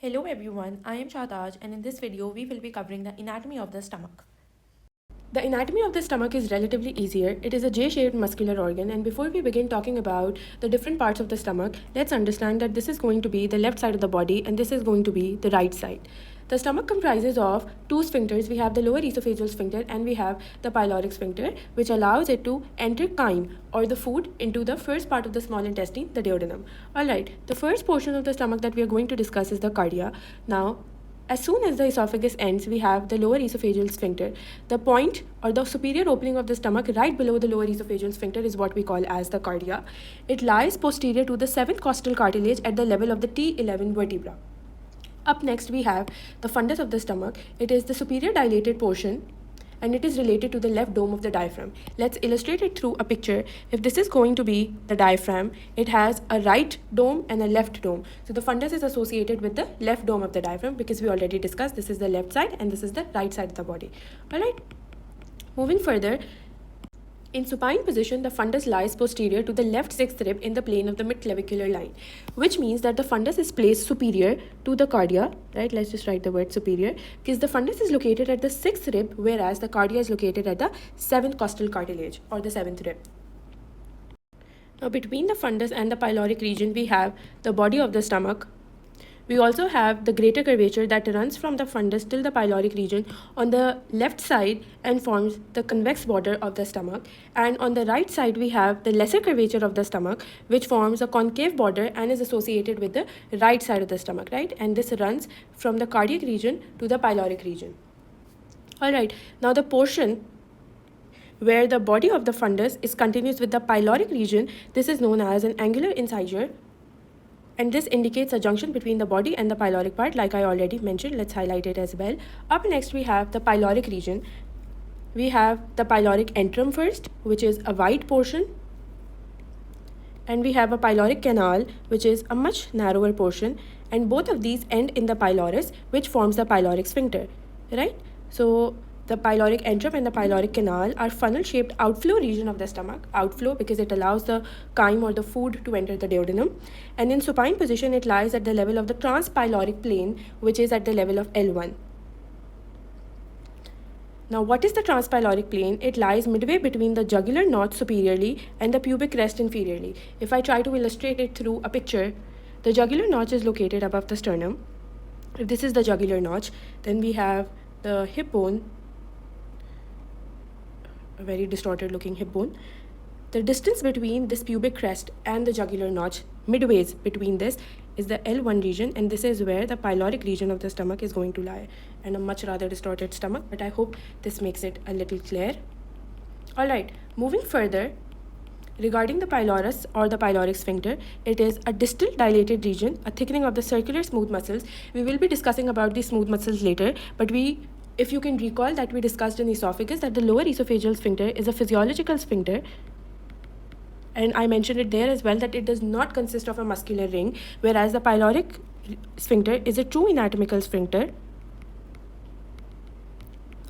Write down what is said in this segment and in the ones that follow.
Hello everyone, I am Shahtaj and in this video we will be covering the anatomy of the stomach. The anatomy of the stomach is relatively easier. It is a J-shaped muscular organ, and before we begin talking about the different parts of the stomach, let's understand that this is going to be the left side of the body and this is going to be the right side. The stomach comprises of two sphincters. We have the lower esophageal sphincter and we have the pyloric sphincter, which allows it to enter chyme or the food into the first part of the small intestine, the duodenum. Alright, the first portion of the stomach that we are going to discuss is the cardia. Now, as soon as the esophagus ends, we have the lower esophageal sphincter. The point or the superior opening of the stomach right below the lower esophageal sphincter is what we call as the cardia. It lies posterior to the 7th costal cartilage at the level of the T11 vertebra. Up next, we have the fundus of the stomach. It is the superior dilated portion and it is related to the left dome of the diaphragm. Let's illustrate it through a picture. If this is going to be the diaphragm, it has a right dome and a left dome. So the fundus is associated with the left dome of the diaphragm because we already discussed this is the left side and this is the right side of the body. Alright, moving further. In supine position, the fundus lies posterior to the left sixth rib in the plane of the midclavicular line, which means that the fundus is placed superior to the cardia, right? Let's just write the word superior, because the fundus is located at the sixth rib, whereas the cardia is located at the 7th costal cartilage or the 7th rib. Now, between the fundus and the pyloric region, we have the body of the stomach. We also have the greater curvature that runs from the fundus till the pyloric region on the left side and forms the convex border of the stomach. And on the right side, we have the lesser curvature of the stomach, which forms a concave border and is associated with the right side of the stomach, right? And this runs from the cardiac region to the pyloric region. Alright, now the portion where the body of the fundus is continuous with the pyloric region, this is known as an angular incisure. And this indicates a junction between the body and the pyloric part, like I already mentioned. Let's highlight it as well. Up next, we have the pyloric region. We have the pyloric antrum first, which is a wide portion. And we have a pyloric canal, which is a much narrower portion. And both of these end in the pylorus, which forms the pyloric sphincter, right? So the pyloric antrum and the pyloric canal are funnel-shaped outflow region of the stomach. Outflow because it allows the chyme or the food to enter the duodenum. And in supine position, it lies at the level of the transpyloric plane, which is at the level of L1. Now, what is the transpyloric plane? It lies midway between the jugular notch superiorly and the pubic crest inferiorly. If I try to illustrate it through a picture, the jugular notch is located above the sternum. If this is the jugular notch, then we have the hip bone, a very distorted looking hip bone. The distance between this pubic crest and the jugular notch, midways between this, is the L1 region, and this is where the pyloric region of the stomach is going to lie, and a much rather distorted stomach, but I hope this makes it a little clear. Alright, moving further, regarding the pylorus or the pyloric sphincter, it is a distal dilated region, a thickening of the circular smooth muscles. We will be discussing about the smooth muscles later, but if you can recall that we discussed in esophagus that the lower esophageal sphincter is a physiological sphincter, and I mentioned it there as well that it does not consist of a muscular ring, whereas the pyloric sphincter is a true anatomical sphincter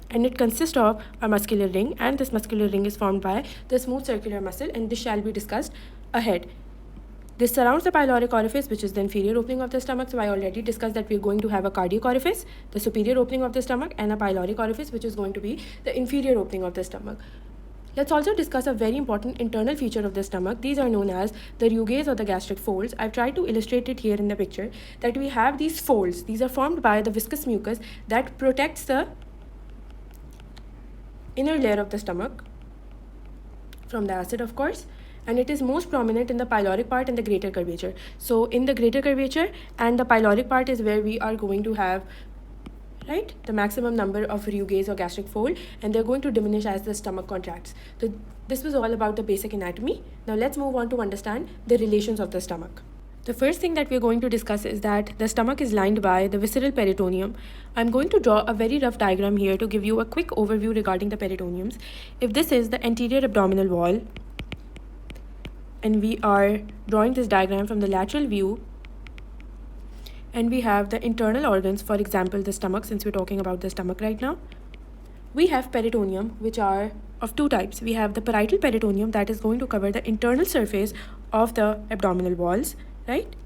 and it consists of a muscular ring, and this muscular ring is formed by the smooth circular muscle, and this shall be discussed ahead. This surrounds the pyloric orifice, which is the inferior opening of the stomach. So I already discussed that we are going to have a cardiac orifice, the superior opening of the stomach, and a pyloric orifice, which is going to be the inferior opening of the stomach. Let's also discuss a very important internal feature of the stomach. These are known as the rugae or the gastric folds. I've tried to illustrate it here in the picture that we have these folds. These are formed by the viscous mucus that protects the inner layer of the stomach from the acid, of course. And it is most prominent in the pyloric part and the greater curvature. So in the greater curvature and the pyloric part is where we are going to have, right, the maximum number of rugae or gastric fold, and they're going to diminish as the stomach contracts. So this was all about the basic anatomy. Now let's move on to understand the relations of the stomach. The first thing that we're going to discuss is that the stomach is lined by the visceral peritoneum. I'm going to draw a very rough diagram here to give you a quick overview regarding the peritoneums. If this is the anterior abdominal wall, and we are drawing this diagram from the lateral view, and we have the internal organs, for example the stomach, since we're talking about the stomach right now. We have peritoneum, which are of two types. We have the parietal peritoneum that is going to cover the internal surface of the abdominal walls, right?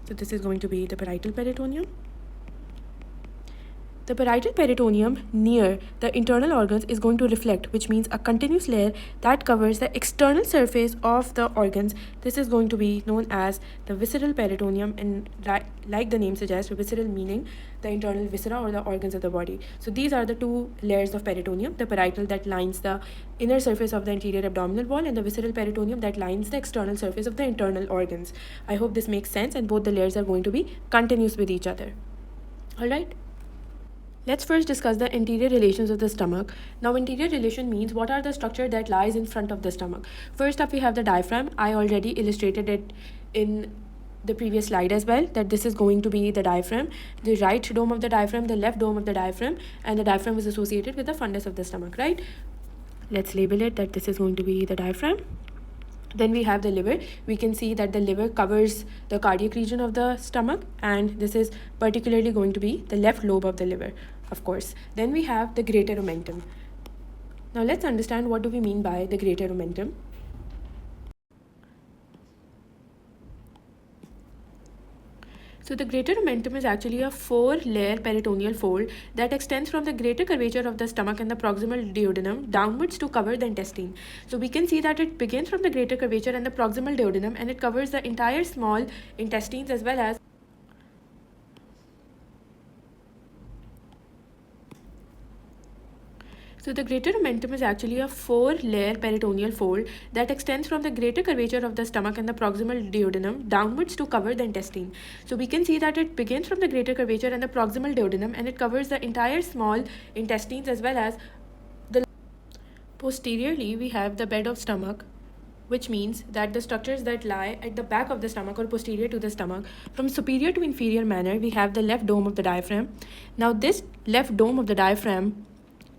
So this is going to be the parietal peritoneum. The parietal peritoneum near the internal organs is going to reflect, which means a continuous layer that covers the external surface of the organs. This is going to be known as the visceral peritoneum, and like the name suggests, visceral meaning the internal viscera or the organs of the body. So these are the two layers of peritoneum: the parietal that lines the inner surface of the anterior abdominal wall, and the visceral peritoneum that lines the external surface of the internal organs. I hope this makes sense, and both the layers are going to be continuous with each other. Alright. Let's first discuss the anterior relations of the stomach. Now, anterior relation means what are the structure that lies in front of the stomach. First up, we have the diaphragm. I already illustrated it in the previous slide as well, that this is going to be the diaphragm, the right dome of the diaphragm, the left dome of the diaphragm, and the diaphragm is associated with the fundus of the stomach, right? Let's label it that this is going to be the diaphragm. Then we have the liver. We can see that the liver covers the cardiac region of the stomach, and this is particularly going to be the left lobe of the liver, of course. Then we have the greater omentum. Now let's understand what do we mean by the greater omentum. So the greater omentum is actually a 4-layer peritoneal fold that extends from the greater curvature of the stomach and the proximal duodenum downwards to cover the intestine. So we can see that it begins from the greater curvature and the proximal duodenum, and it covers the entire small intestines as well as So the greater omentum is actually a 4-layer peritoneal fold that extends from the greater curvature of the stomach and the proximal duodenum downwards to cover the intestine. So we can see that it begins from the greater curvature and the proximal duodenum, and it covers the entire small intestines as well as the posteriorly we have the bed of stomach, which means that the structures that lie at the back of the stomach or posterior to the stomach. From superior to inferior manner, we have the left dome of the diaphragm. Now this left dome of the diaphragm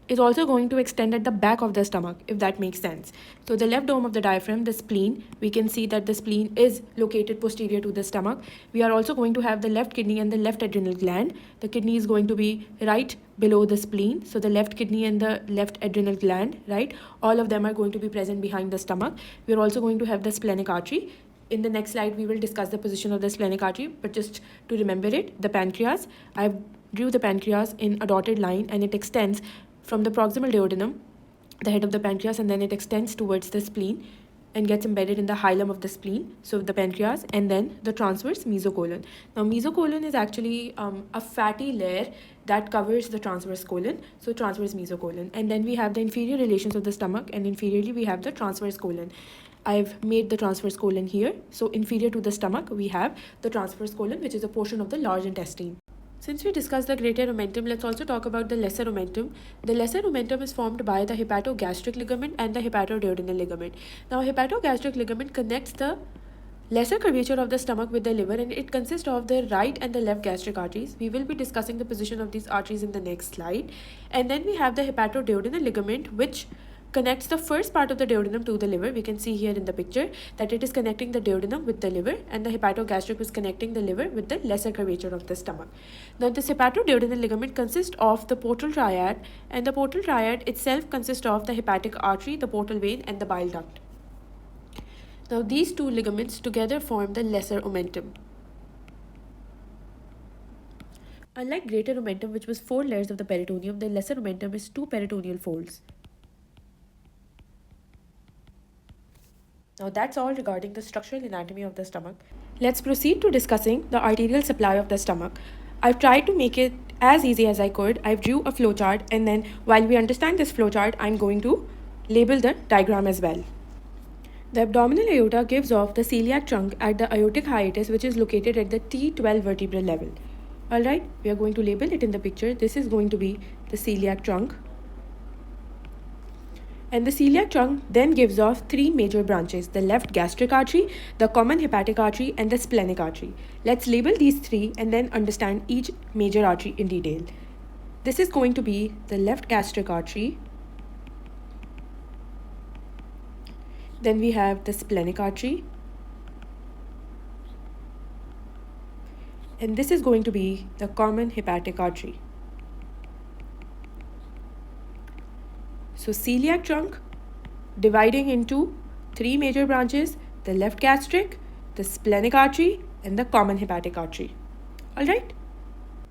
is also going to extend at the back of the stomach, if that makes sense. So the left dome of the diaphragm, the spleen, we can see that the spleen is located posterior to the stomach. We are also going to have the left kidney and the left adrenal gland. The kidney is going to be right below the spleen. So the left kidney and the left adrenal gland, right? All of them are going to be present behind the stomach. We are also going to have the splenic artery. In the next slide, we will discuss the position of the splenic artery, but just to remember it, the pancreas, I drew the pancreas in a dotted line, and it extends from the proximal duodenum, the head of the pancreas, and then it extends towards the spleen and gets embedded in the hilum of the spleen, so the pancreas, and then the transverse mesocolon. Now mesocolon is actually a fatty layer that covers the transverse colon, so transverse mesocolon. And then we have the inferior relations of the stomach, and inferiorly we have the transverse colon. I've made the transverse colon here. So inferior to the stomach, we have the transverse colon, which is a portion of the large intestine. Since we discussed the greater omentum, let's also talk about the lesser omentum. The lesser omentum is formed by the hepatogastric ligament and the hepatoduodenal ligament. Now, hepatogastric ligament connects the lesser curvature of the stomach with the liver, and it consists of the right and the left gastric arteries. We will be discussing the position of these arteries in the next slide. And then we have the hepatoduodenal ligament, which connects the first part of the duodenum to the liver. We can see here in the picture that it is connecting the duodenum with the liver, and the hepatogastric is connecting the liver with the lesser curvature of the stomach. Now this hepatoduodenal ligament consists of the portal triad, and the portal triad itself consists of the hepatic artery, the portal vein, and the bile duct. Now these two ligaments together form the lesser omentum. Unlike greater omentum, which was 4 layers of the peritoneum, the lesser omentum is 2 peritoneal folds. Now that's all regarding the structural anatomy of the stomach. Let's proceed to discussing the arterial supply of the stomach. I've tried to make it as easy as I could. I've drew a flowchart, and then while we understand this flowchart, I'm going to label the diagram as well. The abdominal aorta gives off the celiac trunk at the aortic hiatus, which is located at the T12 vertebral level. Alright, we are going to label it in the picture. This is going to be the celiac trunk. And the celiac trunk then gives off 3 major branches: the left gastric artery, the common hepatic artery, and the splenic artery. Let's label these 3 and then understand each major artery in detail. This is going to be the left gastric artery. Then we have the splenic artery. And this is going to be the common hepatic artery. So celiac trunk dividing into 3 major branches: the left gastric, the splenic artery, and the common hepatic artery. Alright?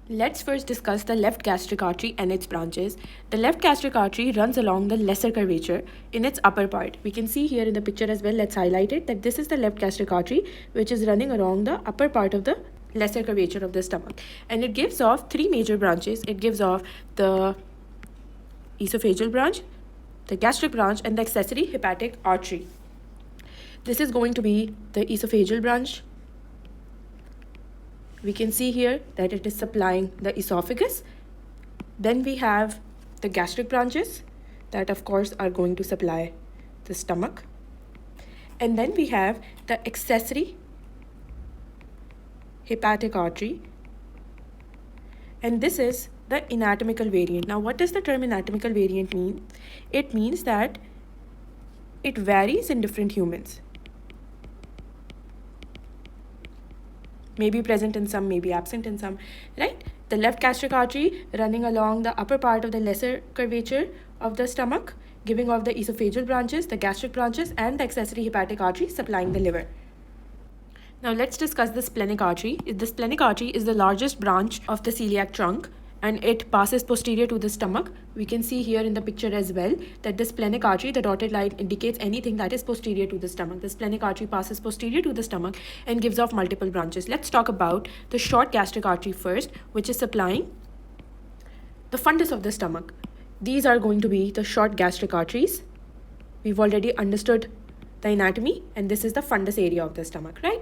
Let's first discuss the left gastric artery and its branches. The left gastric artery runs along the lesser curvature in its upper part. We can see here in the picture as well, let's highlight it, that this is the left gastric artery which is running along the upper part of the lesser curvature of the stomach. And it gives off three major branches. It gives off the esophageal branch, the gastric branch, and the accessory hepatic artery. This is going to be the esophageal branch. We can see here that it is supplying the esophagus. Then we have the gastric branches that of course are going to supply the stomach. And then we have the accessory hepatic artery. And this is the anatomical variant. Now, what does the term anatomical variant mean? It means that it varies in different humans. May be present in some, may be absent in some, right? The left gastric artery running along the upper part of the lesser curvature of the stomach, giving off the esophageal branches, the gastric branches, and the accessory hepatic artery supplying the liver. Now let's discuss the splenic artery. The splenic artery is the largest branch of the celiac trunk, and it passes posterior to the stomach. We can see here in the picture as well that the splenic artery, the dotted line indicates anything that is posterior to the stomach. The splenic artery passes posterior to the stomach and gives off multiple branches. Let's talk about the short gastric artery first, which is supplying the fundus of the stomach. These are going to be the short gastric arteries. We've already understood the anatomy, and this is the fundus area of the stomach, right?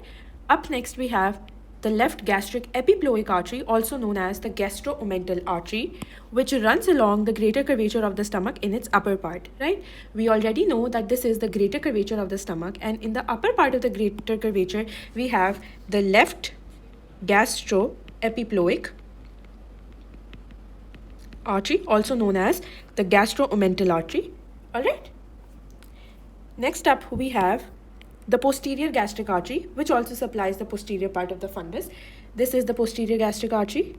Up next, we have the left gastric epiploic artery, also known as the gastro-omental artery, which runs along the greater curvature of the stomach in its upper part, right? We already know that this is the greater curvature of the stomach, and in the upper part of the greater curvature, we have the left gastro-epiploic artery, also known as the gastro-omental artery, all right? Next up, we have the posterior gastric artery, which also supplies the posterior part of the fundus. This is the posterior gastric artery.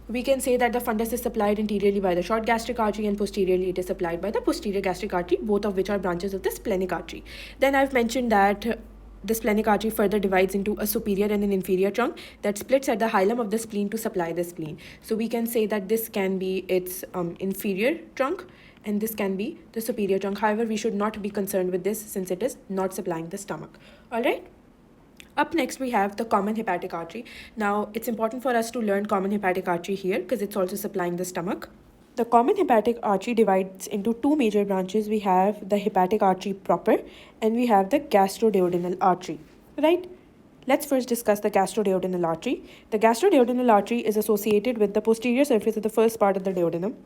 We can say that the fundus is supplied anteriorly by the short gastric artery, and posteriorly it is supplied by the posterior gastric artery, both of which are branches of the splenic artery. Then I've mentioned that the splenic artery further divides into a superior and an inferior trunk that splits at the hilum of the spleen to supply the spleen. So we can say that this can be its inferior trunk, and this can be the superior trunk. However, we should not be concerned with this since it is not supplying the stomach. All right. Up next, we have the common hepatic artery. Now, it's important for us to learn common hepatic artery here because it's also supplying the stomach. The common hepatic artery divides into two major branches. We have the hepatic artery proper, and we have the gastroduodenal artery, right? Let's first discuss the gastroduodenal artery. The gastroduodenal artery is associated with the posterior surface of the first part of the duodenum.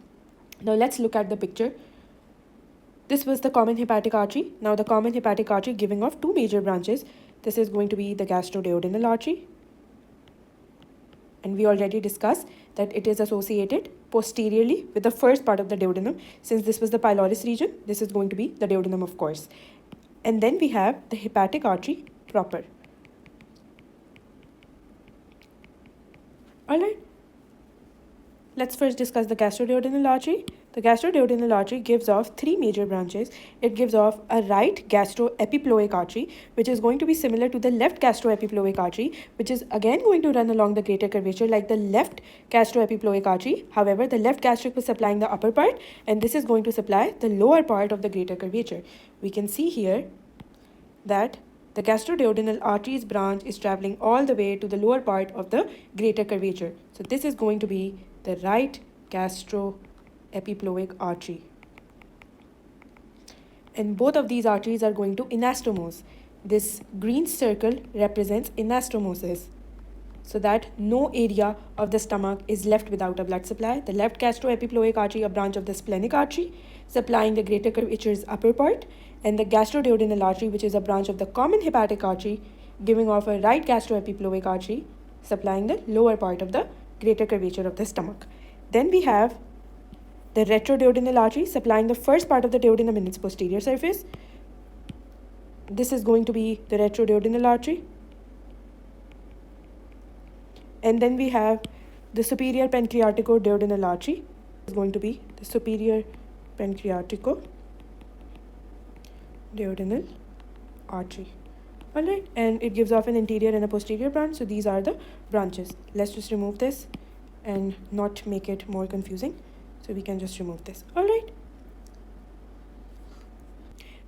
Now let's look at the picture. This was the common hepatic artery. Now the common hepatic artery giving off two major branches. This is going to be the gastroduodenal artery. And we already discussed that it is associated posteriorly with the first part of the duodenum. Since this was the pylorus region, this is going to be the duodenum, of course. And then we have the hepatic artery proper. All right. Let's first discuss the gastroduodenal artery. The gastroduodenal artery gives off three major branches. It gives off a right gastroepiploic artery, which is going to be similar to the left gastroepiploic artery, which is again going to run along the greater curvature like the left gastroepiploic artery. However, the left gastric was supplying the upper part, and this is going to supply the lower part of the greater curvature. We can see here that the gastroduodenal artery's branch is traveling all the way to the lower part of the greater curvature. So this is going to be the right gastroepiploic artery. And both of these arteries are going to anastomose. This green circle represents anastomosis, so that no area of the stomach is left without a blood supply. The left gastroepiploic artery, a branch of the splenic artery, supplying the greater curvature's upper part, and the gastroduodenal artery, which is a branch of the common hepatic artery, giving off a right gastroepiploic artery, supplying the lower part of the greater curvature of the stomach. Then we have the retroduodenal artery supplying the first part of the duodenum in its posterior surface. This is going to be the retroduodenal artery. And then we have the superior pancreatico-duodenal artery. Is going to be the superior pancreatico-duodenal artery. Alright, and it gives off an anterior and a posterior branch. So these are the branches. Let's just remove this and not make it more confusing. So we can just remove this. Alright.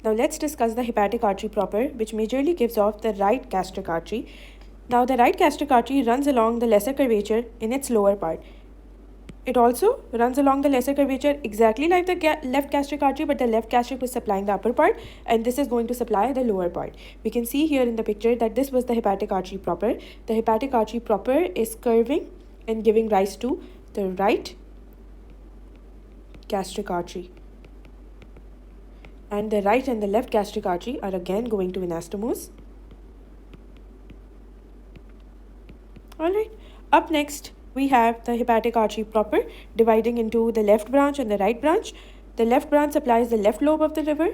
Now let's discuss the hepatic artery proper, which majorly gives off the right gastric artery. Now the right gastric artery runs along the lesser curvature in its lower part. It also runs along the lesser curvature exactly like the left gastric artery, but the left gastric was supplying the upper part and this is going to supply the lower part. We can see here in the picture that this was the hepatic artery proper. The hepatic artery proper is curving and giving rise to the right gastric artery. And the right and the left gastric artery are again going to anastomose. Alright, up next we have the hepatic artery proper dividing into the left branch and the right branch. The left branch supplies the left lobe of the liver,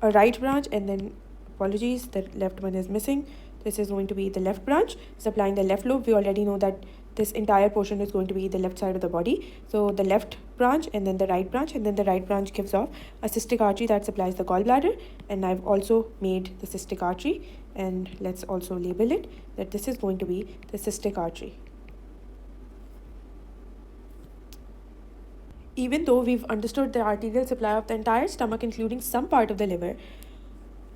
a right branch, and then, apologies, the left one is missing. This is going to be the left branch supplying the left lobe. We already know that this entire portion is going to be the left side of the body. So the left branch and then the right branch, and then the right branch gives off a cystic artery that supplies the gallbladder. And I've also made the cystic artery, and let's also label it that this is going to be the cystic artery. Even though we've understood the arterial supply of the entire stomach, including some part of the liver,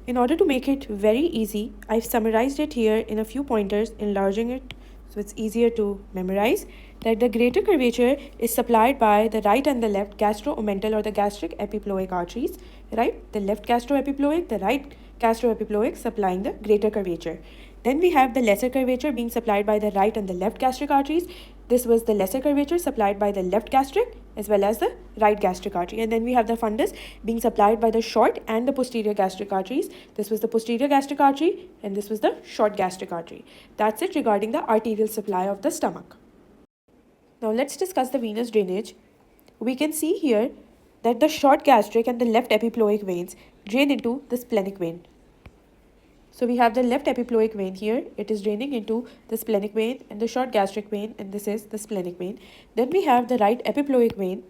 in order to make it very easy, I've summarized it here in a few pointers, enlarging it so it's easier to memorize, that the greater curvature is supplied by the right and the left gastro-omental or the gastric epiploic arteries, right? The left gastroepiploic, the right gastroepiploic supplying the greater curvature. Then we have the lesser curvature being supplied by the right and the left gastric arteries. This was the lesser curvature supplied by the left gastric as well as the right gastric artery. And then we have the fundus being supplied by the short and the posterior gastric arteries. This was the posterior gastric artery and this was the short gastric artery. That's it regarding the arterial supply of the stomach. Now let's discuss the venous drainage. We can see here that the short gastric and the left epiploic veins drain into the splenic vein. So we have the left epiploic vein here. It is draining into the splenic vein and the short gastric vein, and this is the splenic vein. Then we have the right epiploic vein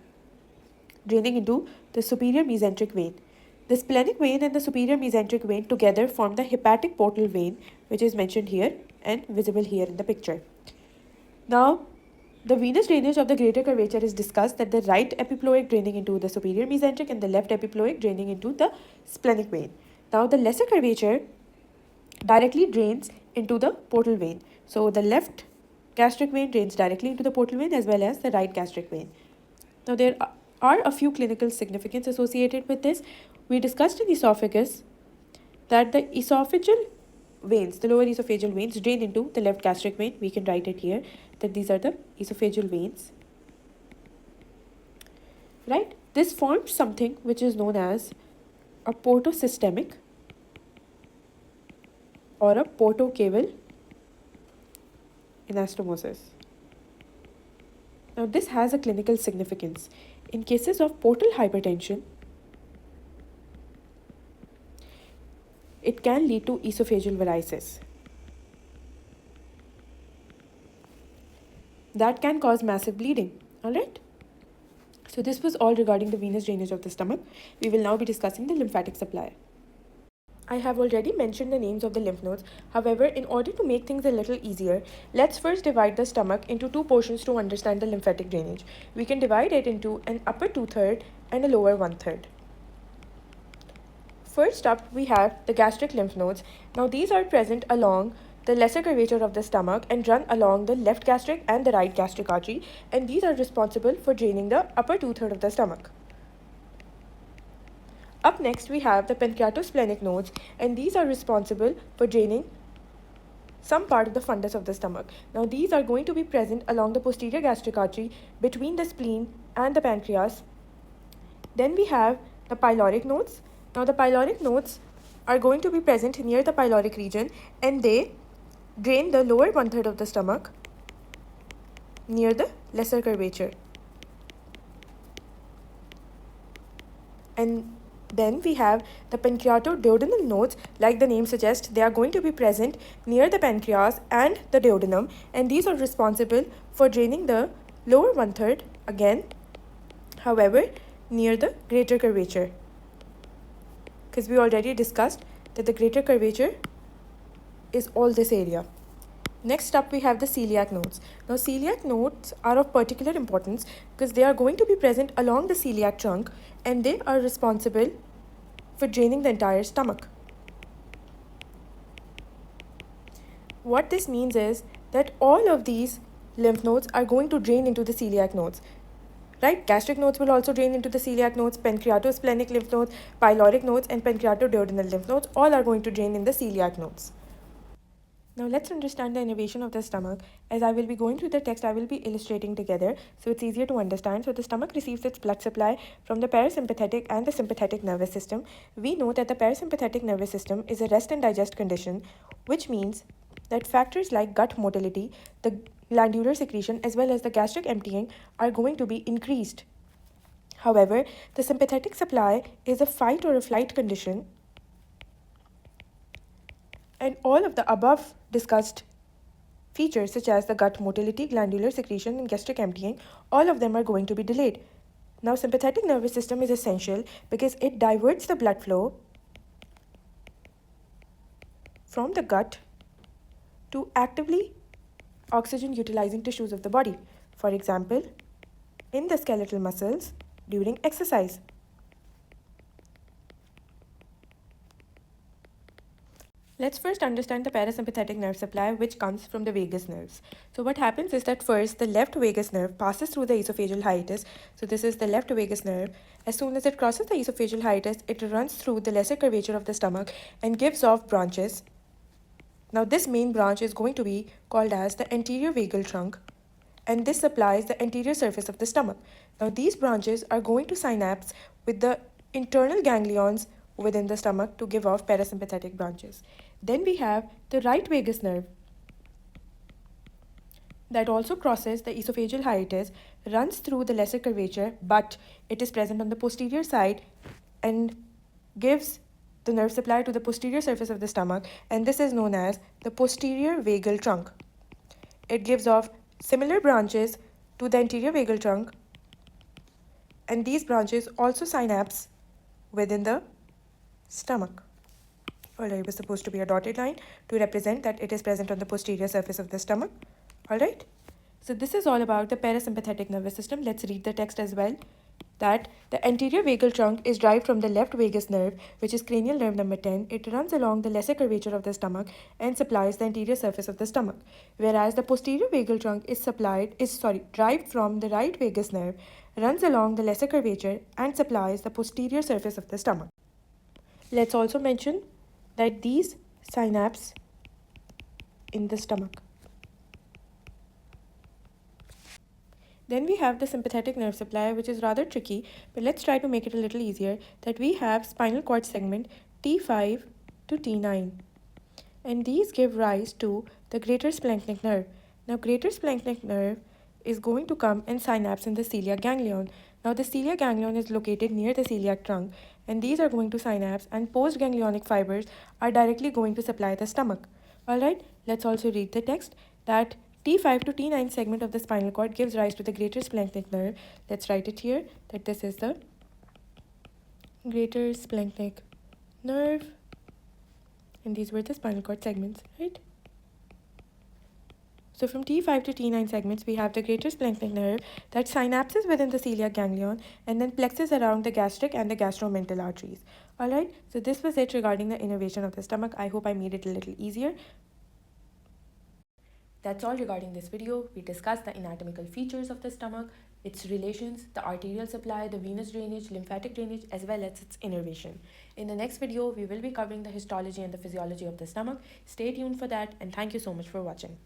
draining into the superior mesenteric vein. The splenic vein and the superior mesenteric vein together form the hepatic portal vein, which is mentioned here and visible here in the picture. Now, the venous drainage of the greater curvature is discussed, that the right epiploic draining into the superior mesenteric and the left epiploic draining into the splenic vein. Now, the lesser curvature directly drains into the portal vein. So the left gastric vein drains directly into the portal vein as well as the right gastric vein. Now there are a few clinical significance associated with this. We discussed in esophagus that the esophageal veins, the lower esophageal veins, drain into the left gastric vein. We can write it here that these are the esophageal veins. Right? This forms something which is known as a portosystemic or a portocaval anastomosis. Now this has a clinical significance. In cases of portal hypertension, it can lead to esophageal varices. That can cause massive bleeding. Alright? So this was all regarding the venous drainage of the stomach. We will now be discussing the lymphatic supply. I have already mentioned the names of the lymph nodes. However, in order to make things a little easier, let's first divide the stomach into two portions to understand the lymphatic drainage. We can divide it into an upper 2/3 and a lower 1/3. First up, we have the gastric lymph nodes. Now these are present along the lesser curvature of the stomach and run along the left gastric and the right gastric artery, and these are responsible for draining the upper 2/3 of the stomach. Up next, we have the pancreatosplenic nodes, and these are responsible for draining some part of the fundus of the stomach. Now, these are going to be present along the posterior gastric artery between the spleen and the pancreas. Then we have the pyloric nodes. Now, the pyloric nodes are going to be present near the pyloric region, and they drain the lower 1/3 of the stomach near the lesser curvature. And then we have the pancreatoduodenal nodes. Like the name suggests, they are going to be present near the pancreas and the duodenum, and these are responsible for draining the lower 1/3 again, however, near the greater curvature. Because we already discussed that the greater curvature is all this area. Next up, we have the celiac nodes. Now, celiac nodes are of particular importance because they are going to be present along the celiac trunk and they are responsible for draining the entire stomach. What this means is that all of these lymph nodes are going to drain into the celiac nodes. Right? Gastric nodes will also drain into the celiac nodes, pancreatosplenic lymph nodes, pyloric nodes, and pancreatoduodenal lymph nodes all are going to drain in the celiac nodes. Now let's understand the innervation of the stomach. As I will be going through the text, I will be illustrating together so it's easier to understand. So the stomach receives its blood supply from the parasympathetic and the sympathetic nervous system. We know that the parasympathetic nervous system is a rest and digest condition, which means that factors like gut motility, the glandular secretion, as well as the gastric emptying are going to be increased. However, the sympathetic supply is a fight or a flight condition, and all of the above discussed features such as the gut motility, glandular secretion, and gastric emptying, all of them are going to be delayed. Now, sympathetic nervous system is essential because it diverts the blood flow from the gut to actively oxygen utilizing tissues of the body. For example, in the skeletal muscles during exercise. Let's first understand the parasympathetic nerve supply, which comes from the vagus nerves. So what happens is that first the left vagus nerve passes through the esophageal hiatus. So this is the left vagus nerve. As soon as it crosses the esophageal hiatus, it runs through the lesser curvature of the stomach and gives off branches. Now this main branch is going to be called as the anterior vagal trunk, and this supplies the anterior surface of the stomach. Now these branches are going to synapse with the internal ganglions within the stomach to give off parasympathetic branches. Then we have the right vagus nerve that also crosses the esophageal hiatus, runs through the lesser curvature, but it is present on the posterior side and gives the nerve supply to the posterior surface of the stomach, and this is known as the posterior vagal trunk. It gives off similar branches to the anterior vagal trunk, and these branches also synapse within the stomach. Alright, it was supposed to be a dotted line to represent that it is present on the posterior surface of the stomach. Alright, so this is all about the parasympathetic nervous system. Let's read the text as well. That the anterior vagal trunk is derived from the left vagus nerve, which is cranial nerve number 10. It runs along the lesser curvature of the stomach and supplies the anterior surface of the stomach. Whereas the posterior vagal trunk is derived from the right vagus nerve, runs along the lesser curvature and supplies the posterior surface of the stomach. Let's also mention that these synapse in the stomach. Then we have the sympathetic nerve supply, which is rather tricky, but let's try to make it a little easier. That we have spinal cord segment T5 to T9, and these give rise to the greater splanchnic nerve. Now, greater splanchnic nerve is going to come and synapse in the celiac ganglion. Now, the celiac ganglion is located near the celiac trunk, and these are going to synapse, and postganglionic fibers are directly going to supply the stomach. Alright, let's also read the text that T5 to T9 segment of the spinal cord gives rise to the greater splanchnic nerve. Let's write it here that this is the greater splanchnic nerve, and these were the spinal cord segments, right? So from T5 to T9 segments, we have the greater splanchnic nerve that synapses within the celiac ganglion and then plexes around the gastric and the gastromental arteries. Alright, so this was it regarding the innervation of the stomach. I hope I made it a little easier. That's all regarding this video. We discussed the anatomical features of the stomach, its relations, the arterial supply, the venous drainage, lymphatic drainage, as well as its innervation. In the next video, we will be covering the histology and the physiology of the stomach. Stay tuned for that, and thank you so much for watching.